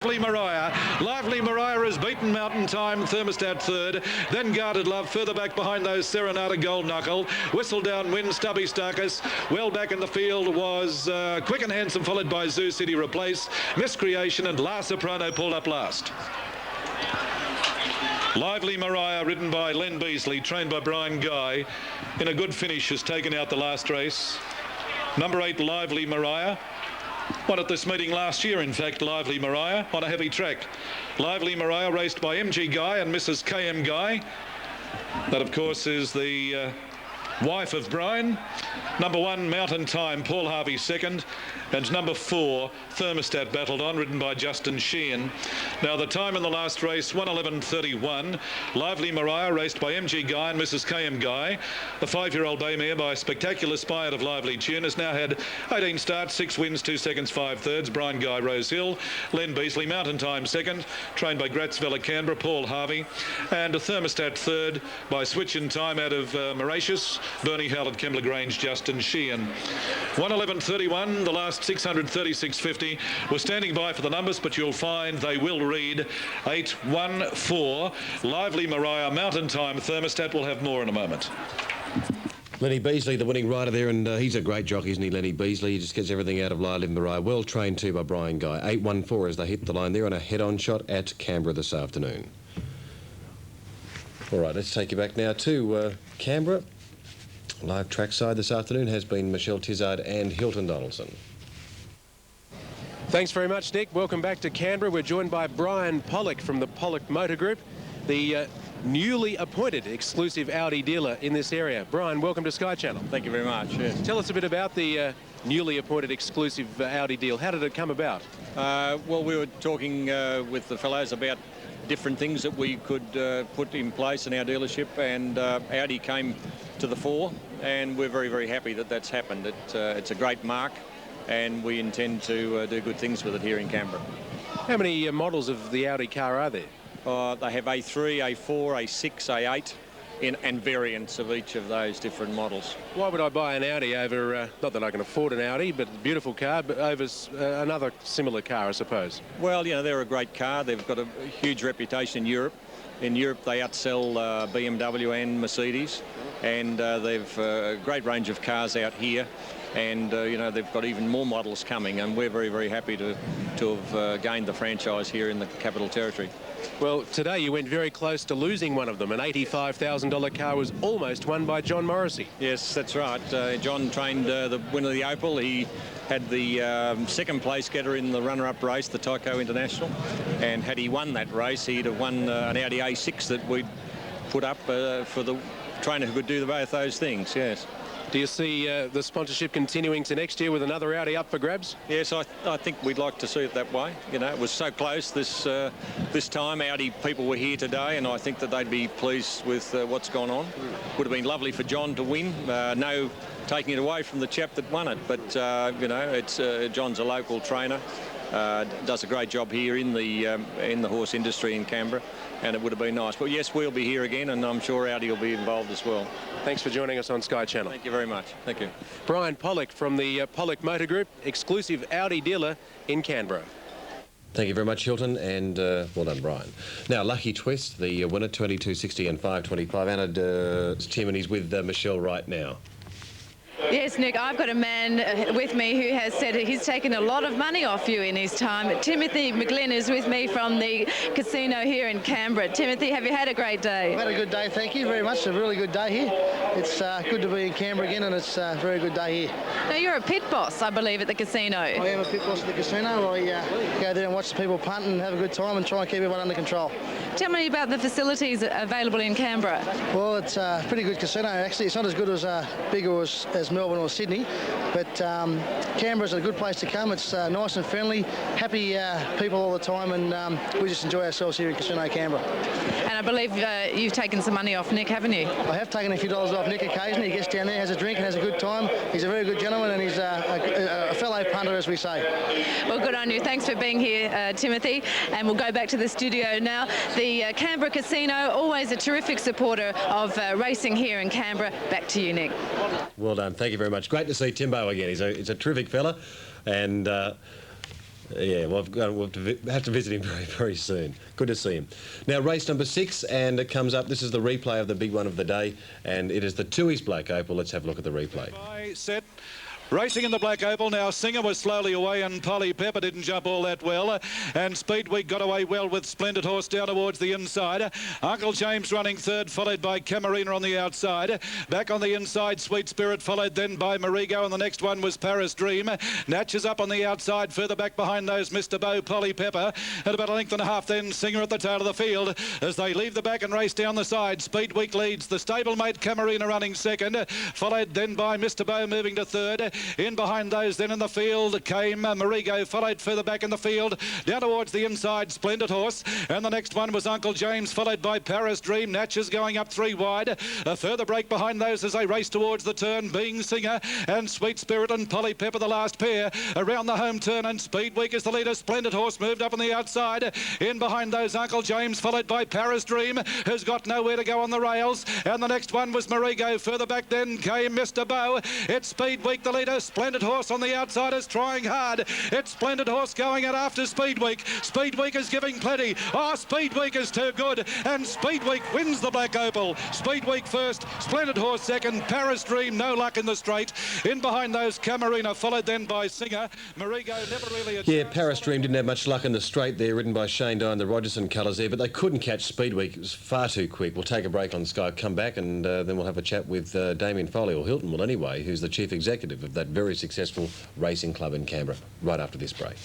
Lively Mariah has beaten Mountain Time, Thermostat third, then Guarded Love further back behind those Serenata Gold Knuckle. Whistle Down Wind, Stubby Starkus. Well back in the field was Quick and Handsome, followed by Zoo City Replace, Miscreation, and La Soprano pulled up last. Lively Mariah, ridden by Len Beasley, trained by Brian Guy, in a good finish, has taken out the last race. Number 8, Lively Mariah. Won at this meeting last year, in fact, Lively Mariah, on a heavy track. Lively Mariah raced by MG Guy and Mrs. KM Guy. That, of course, is the wife of Brian. Number 1, Mountain Time, Paul Harvey second. And number 4, Thermostat battled on, ridden by Justin Sheehan. Now, the time in the last race, 1:11:31. Lively Mariah, raced by MG Guy and Mrs. KM Guy. The 5-year-old bay mare by Spectacular Spy out of Lively Tune has now had 18 starts, 6 wins, 2 seconds, 5 thirds. Brian Guy, Rose Hill. Len Beasley, Mountain Time second, trained by Gratzvella Canberra, Paul Harvey. And a Thermostat third by Switch in Time out of Mauritius, Bernie Howlett, Kembla Grange, Justin Sheehan. 1:11:31, the last 636.50. We're standing by for the numbers, but you'll find they will read 814. Lively Mariah, Mountain Time, Thermostat. Will have more in a moment. Lenny Beasley, the winning rider there, and he's a great jockey, isn't he, Lenny Beasley? He just gets everything out of Lively Mariah. Well trained too by Brian Guy. 814 as they hit the line there on a head-on shot at Canberra this afternoon. All right, let's take you back now to Canberra. Live trackside this afternoon has been Michelle Tizard and Hilton Donaldson. Thanks very much, Nick. Welcome back to Canberra. We're joined by Brian Pollock from the Pollock Motor Group, the newly appointed exclusive Audi dealer in this area. Brian, welcome to Sky Channel. Thank you very much. Yes. Tell us a bit about the newly appointed exclusive Audi deal. How did it come about? Well, we were talking with the fellows about different things that we could put in place in our dealership, and Audi came to the fore, and we're very, very happy that that's happened. It's a great mark, and we intend to do good things with it here in Canberra. How many models of the Audi car are there? They have A3, A4, A6, A8, and variants of each of those different models. Why would I buy an Audi over, not that I can afford an Audi, but a beautiful car, but over another similar car, I suppose? Well, you know, they're a great car. They've got a huge reputation in Europe. In Europe, they outsell BMW and Mercedes, and they've a great range of cars out here. And, you know, they've got even more models coming, and we're very, very happy to have gained the franchise here in the Capital Territory. Well, today you went very close to losing one of them. An $85,000 car was almost won by John Morrissey. Yes, that's right. John trained the winner of the Opal. He had the second place getter in the runner-up race, the Tyco International. And had he won that race, he'd have won an Audi A6 that we'd put up for the trainer who could do both those things, yes. Do you see the sponsorship continuing to next year with another Audi up for grabs? Yes, I think we'd like to see it that way. You know, it was so close this time. Audi people were here today, and I think that they'd be pleased with what's gone on. Would have been lovely for John to win. No taking it away from the chap that won it, but you know, it's John's a local trainer. Does a great job here in the horse industry in Canberra, and it would have been nice. But yes, we'll be here again, and I'm sure Audi will be involved as well. Thanks for joining us on Sky Channel. Thank you very much. Thank you. Brian Pollock from the Pollock Motor Group, exclusive Audi dealer in Canberra. Thank you very much, Hilton, and well done, Brian. Now, Lucky Twist, the winner, 22.60 and 5.25. Anna Tim, and he's with Michelle right now. Yes, Nick, I've got a man with me who has said he's taken a lot of money off you in his time. Timothy McGlynn is with me from the casino here in Canberra. Timothy, have you had a great day? I've had a good day, thank you very much. A really good day here. It's good to be in Canberra again, and it's a very good day here. Now, you're a pit boss, I believe, at the casino. I am a pit boss at the casino. I go there and watch the people punt and have a good time and try and keep everyone under control. Tell me about the facilities available in Canberra. Well, it's a pretty good casino, actually. It's not as good as big as Melbourne or Sydney, but Canberra's a good place to come. It's nice and friendly, happy people all the time, and we just enjoy ourselves here in Casino Canberra. And I believe you've taken some money off Nick, haven't you? I have taken a few dollars off Nick occasionally. He gets down there, has a drink and has a good time. He's a very good gentleman, and he's a fellow punter, as we say. Well, good on you. Thanks for being here, Timothy. And we'll go back to the studio now. The Canberra Casino, always a terrific supporter of racing here in Canberra. Back to you, Nick. Well done. Thank you very much. Great to see Timbo again. He's a terrific fella, and Yeah, well, we'll have to visit him very, very soon. Good to see him. Now, race number 6, and it comes up. This is the replay of the big one of the day, and it is the Tooheys Black Opal. Let's have a look at the replay. Set. Racing in the Black Opal now, Singer was slowly away and Polly Pepper didn't jump all that well. And Speedweek got away well with Splendid Horse down towards the inside. Uncle James running third, followed by Camarina on the outside. Back on the inside, Sweet Spirit, followed then by Marigo, and the next one was Paris Dream. Natchez up on the outside, further back behind those Mr. Bow, Polly Pepper. At about a length and a half then, Singer at the tail of the field. As they leave the back and race down the side, Speedweek leads. The stablemate Camarina running second, followed then by Mr. Bow moving to third. In behind those then in the field came Marigo, followed further back in the field. Down towards the inside, Splendid Horse. And the next one was Uncle James, followed by Paris Dream. Natchez going up 3 wide. A further break behind those as they race towards the turn, being Singer and Sweet Spirit and Polly Pepper, the last pair. Around the home turn, and Speedweek is the leader. Splendid Horse moved up on the outside. In behind those, Uncle James, followed by Paris Dream, has got nowhere to go on the rails. And the next one was Marigo. Further back then came Mr. Bow. It's Speedweek, the leader. Splendid Horse on the outside is trying hard. It's Splendid Horse going out after Speedweek. Speedweek is giving plenty. Oh, Speedweek is too good. And Speedweek wins the Black Opal. Speedweek first, Splendid Horse second, Paris Dream, no luck in the straight. In behind those, Camarina, followed then by Singer. Marigo never really... Yeah, Paris Dream didn't have much luck in the straight there, ridden by Shane Dye, the Rogerson colours there, but they couldn't catch Speedweek. It was far too quick. We'll take a break on Sky, come back, and then we'll have a chat with Damien Foley, or Hilton will anyway, who's the chief executive of that very successful racing club in Canberra, right after this break.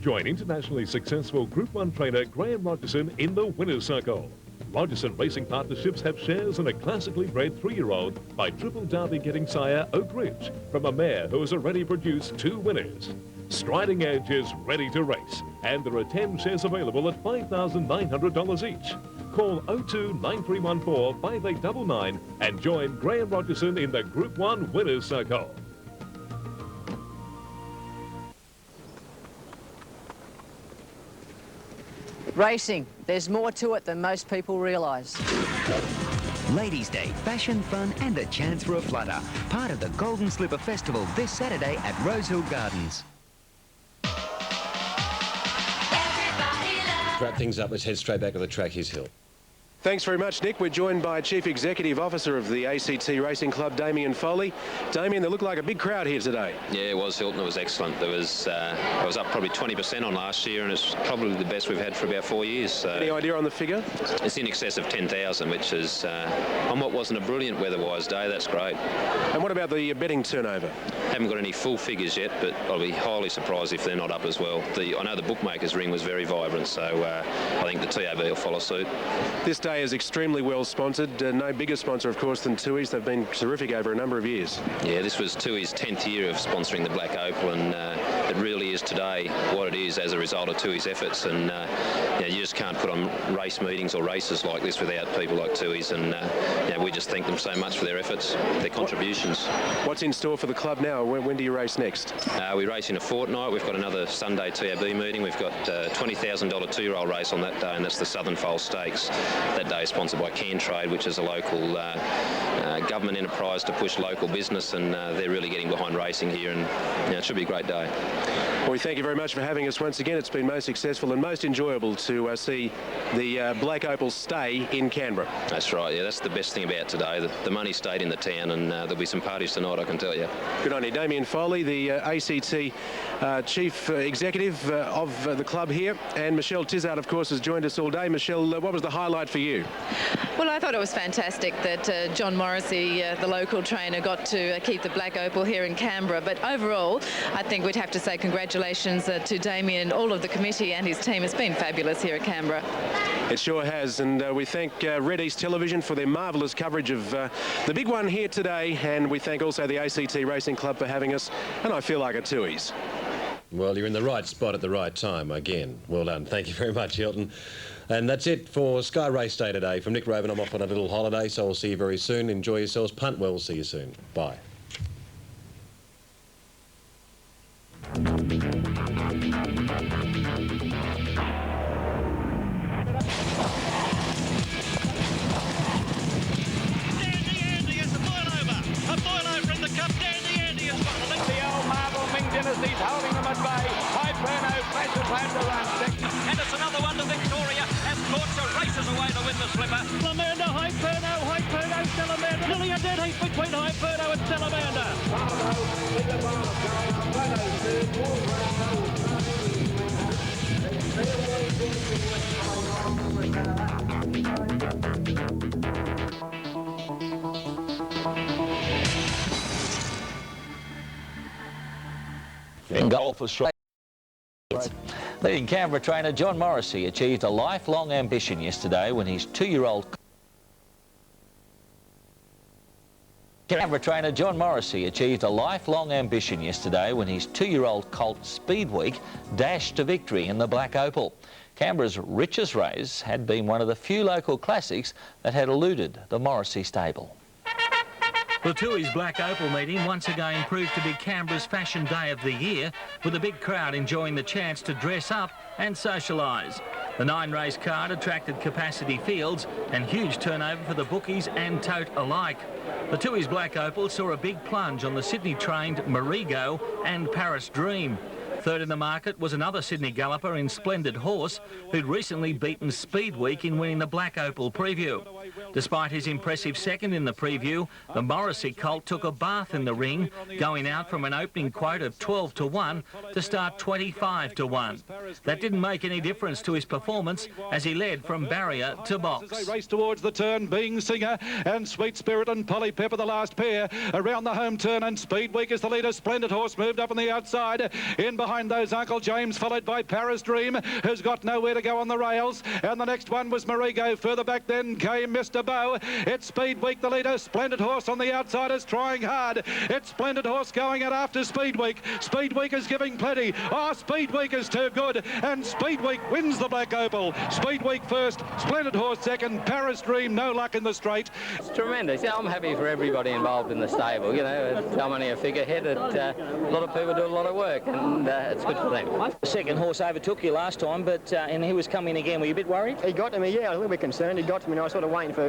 Join internationally successful Group 1 trainer Graham Rogerson in the winner's circle. Rogerson Racing Partnerships have shares in a classically bred 3-year-old by Triple Derby getting sire Oak Ridge from a mare who has already produced 2 winners. Striding Edge is ready to race, and there are 10 shares available at $5,900 each. Call 02 9314 5899 and join Graham Rogerson in the Group 1 winner's circle. Racing, there's more to it than most people realise. Ladies' Day, fashion, fun and a chance for a flutter. Part of the Golden Slipper Festival this Saturday at Rosehill Gardens. Wrap things up, let's head straight back to the track. Here's Hill. Thanks very much, Nick. We're joined by Chief Executive Officer of the ACT Racing Club, Damien Foley. Damien, there looked like a big crowd here today. Yeah, it was, Hilton. It was excellent. There was, I was up probably 20% on last year, and it's probably the best we've had for about 4 years. So any idea on the figure? It's in excess of 10,000, which is, on what wasn't a brilliant weather-wise day, that's great. And what about the betting turnover? Haven't got any full figures yet, but I'll be highly surprised if they're not up as well. I know the bookmakers ring was very vibrant, so I think the TAB will follow suit. This day is extremely well sponsored. No bigger sponsor, of course, than Tooheys. They've been terrific over a number of years. Yeah, this was Tooheys' 10th year of sponsoring the Black Opal, and it really is today what it is as a result of Tooheys' efforts. And you just can't put on race meetings or races like this without people like Tooheys, and we just thank them so much for their efforts, their contributions. What's in store for the club now? When do you race next? We race in a fortnight. We've got another Sunday TAB meeting. We've got a $20,000 2-year-old race on that day, and that's the Southern Foal Stakes. That day is sponsored by CanTrade, which is a local government enterprise to push local business, and they're really getting behind racing here, and it should be a great day. Well, we thank you very much for having us once again. It's been most successful and most enjoyable to see the Black Opal stay in Canberra. That's right, yeah, that's the best thing about today. The money stayed in the town, and there'll be some parties tonight, I can tell you. Good on you. Damien Foley, the ACT Chief Executive of the club here, and Michelle Tizard, of course, has joined us all day. Michelle, what was the highlight for you? Well, I thought it was fantastic that John Morrissey, the local trainer, got to keep the Black Opal here in Canberra. But overall, I think we'd have to say congratulations to Damien, all of the committee and his team. It's been fabulous here at Canberra. It sure has, and we thank Red East Television for their marvellous coverage of the big one here today, and we thank also the ACT Racing Club for having us, and I feel like a Tooheys. Well, you're in the right spot at the right time again. Well done. Thank you very much, Hilton. And that's it for Sky Race Day today. From Nick Raven, I'm off on a little holiday, so we'll see you very soon. Enjoy yourselves. Punt well. We'll see you soon. Bye. plan to run, Becky. And it's another one to Victoria as Torture races away to win the slipper. Salamander, Hyperno, Salamander. Nearly a dead heat between Hyperno and Salamander. In golf Australia. Leading Canberra trainer John Morrissey achieved a lifelong ambition yesterday when his 2-year-old colt Speed Week dashed to victory in the Black Opal. Canberra's richest race had been one of the few local classics that had eluded the Morrissey stable. The Tooheys Black Opal meeting once again proved to be Canberra's fashion day of the year, with a big crowd enjoying the chance to dress up and socialise. The 9-race card attracted capacity fields and huge turnover for the bookies and tote alike. The Tooheys Black Opal saw a big plunge on the Sydney-trained Marigo and Paris Dream. Third in the market was another Sydney galloper in Splendid Horse, who'd recently beaten Speed Week in winning the Black Opal Preview. Despite his impressive second in the Preview, the Morrissey colt took a bath in the ring, going out from an opening quote of 12-1 to start 25-1. That didn't make any difference to his performance as he led from barrier to box. They race towards the turn, being Singer and Sweet Spirit and Polly Pepper, the last pair around the home turn, and Speed Week is the leader. Splendid Horse moved up on the outside. In behind those, Uncle James, followed by Paris Dream, who's got nowhere to go on the rails. And the next one was Marigo. Further back then came Mr. Bow. It's Speed Week, the leader. Splendid Horse on the outside is trying hard. It's Splendid Horse going out after Speed Week. Speed Week is giving plenty. Oh, Speed Week is too good. And Speed Week wins the Black Opal. Speed Week first, Splendid Horse second, Paris Dream, no luck in the straight. It's tremendous. Yeah, I'm happy for everybody involved in the stable. You know, I'm only a figurehead. A lot of people do a lot of work, and it's good for them. The second horse overtook you last time, but and he was coming again. Were you a bit worried? He got to me, yeah. I was a little bit concerned. He got to me, and I was sort of waiting for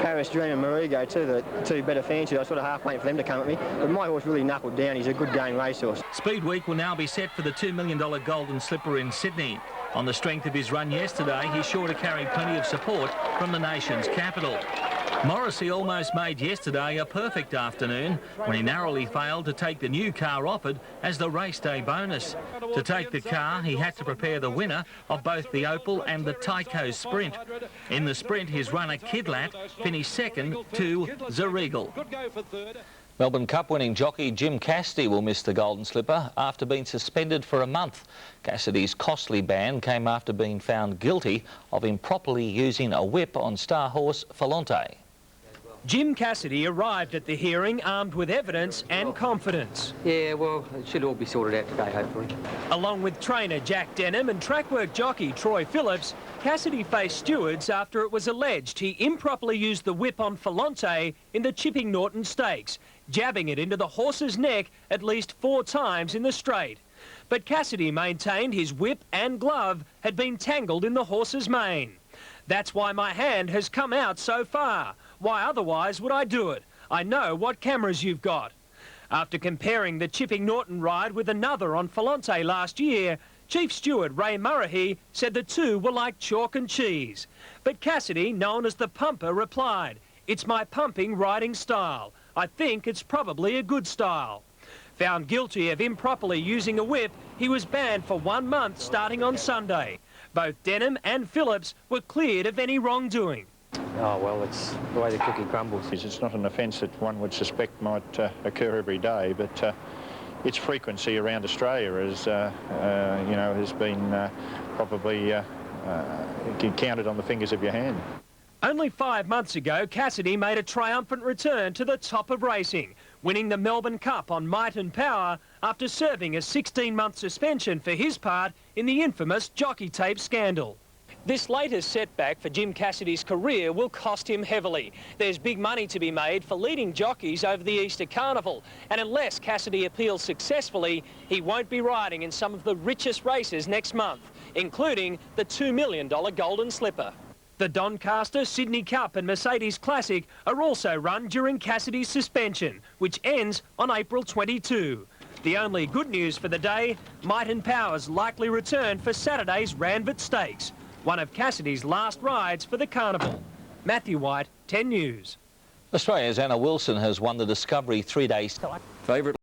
Paris Dream and Marigo too, the two better fancies. I was sort of half waiting for them to come at me. But my horse really knuckled down. He's a good game racehorse. Speed Week will now be set for the $2 million Golden Slipper in Sydney. On the strength of his run yesterday, he's sure to carry plenty of support from the nation's capital. Morrissey almost made yesterday a perfect afternoon when he narrowly failed to take the new car offered as the race day bonus. To take the car, he had to prepare the winner of both the Opal and the Tyco Sprint. In the Sprint, his runner Kidlat finished second to Zeregal. Melbourne Cup winning jockey Jim Cassidy will miss the Golden Slipper after being suspended for a month. Cassidy's costly ban came after being found guilty of improperly using a whip on star horse Falonte. Jim Cassidy arrived at the hearing armed with evidence and confidence. Yeah, well, it should all be sorted out today, hopefully. Along with trainer Jack Denham and trackwork jockey Troy Phillips, Cassidy faced stewards after it was alleged he improperly used the whip on Falonte in the Chipping Norton Stakes, jabbing it into the horse's neck at least 4 times in the straight. But Cassidy maintained his whip and glove had been tangled in the horse's mane. That's why my hand has come out so far. Why otherwise would I do it? I know what cameras you've got. After comparing the Chipping Norton ride with another on Falonte last year, Chief Steward Ray Murray said the two were like chalk and cheese. But Cassidy, known as the Pumper, replied, "It's my pumping riding style. I think it's probably a good style." Found guilty of improperly using a whip, he was banned for 1 month starting on Sunday. Both Denham and Phillips were cleared of any wrongdoing. Oh, well, it's the way the cookie crumbles. It's not an offence that one would suspect might occur every day, but its frequency around Australia is, you know, has been probably counted on the fingers of your hand. Only 5 months ago, Cassidy made a triumphant return to the top of racing, winning the Melbourne Cup on might and power after serving a 16-month suspension for his part in the infamous jockey tape scandal. This latest setback for Jim Cassidy's career will cost him heavily. There's big money to be made for leading jockeys over the Easter Carnival, and unless Cassidy appeals successfully, he won't be riding in some of the richest races next month, including the $2 million Golden Slipper. The Doncaster, Sydney Cup and Mercedes Classic are also run during Cassidy's suspension, which ends on April 22. The only good news for the day, Might and Power's likely return for Saturday's Randwick Stakes, one of Cassidy's last rides for the carnival. Matthew White, 10 News. Australia's Anna Wilson has won the Discovery 3-day... Favourite